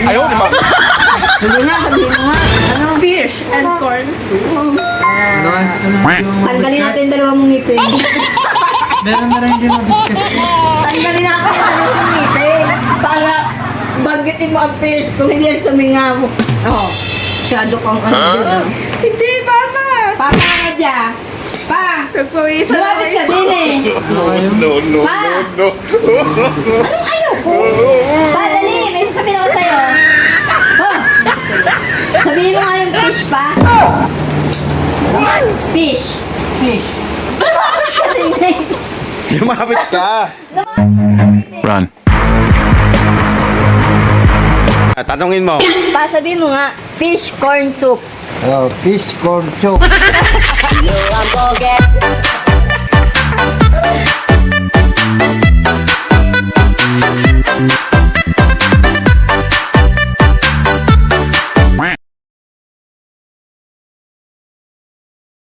Ayaw, di ba? Hindi na, sabihin mo nga. Ano? Fish and corn soup. Tanggalin natin yung dalawang ngipin. Meron na rin din mabigkas. Tanggalin natin yung dalawang ngipin. Para bagitin mo ang fish kung hindi yan sumingaw. Oo. Masyado kang ano dyan. Hindi, Papa! Papa ka dyan. Pa! Nagpawisan Lumapit ka din eh. No. Pa! Anong ayaw ko? Pa, dali! May sasabihin ako sa'yo. Oh! Sabihin mo nga yung fish pa. Fish. Fish. Lumapit ka. Run. Tanungin mo. Pa, sabihin mo nga, fish corn soup. Oh, fish corn soup.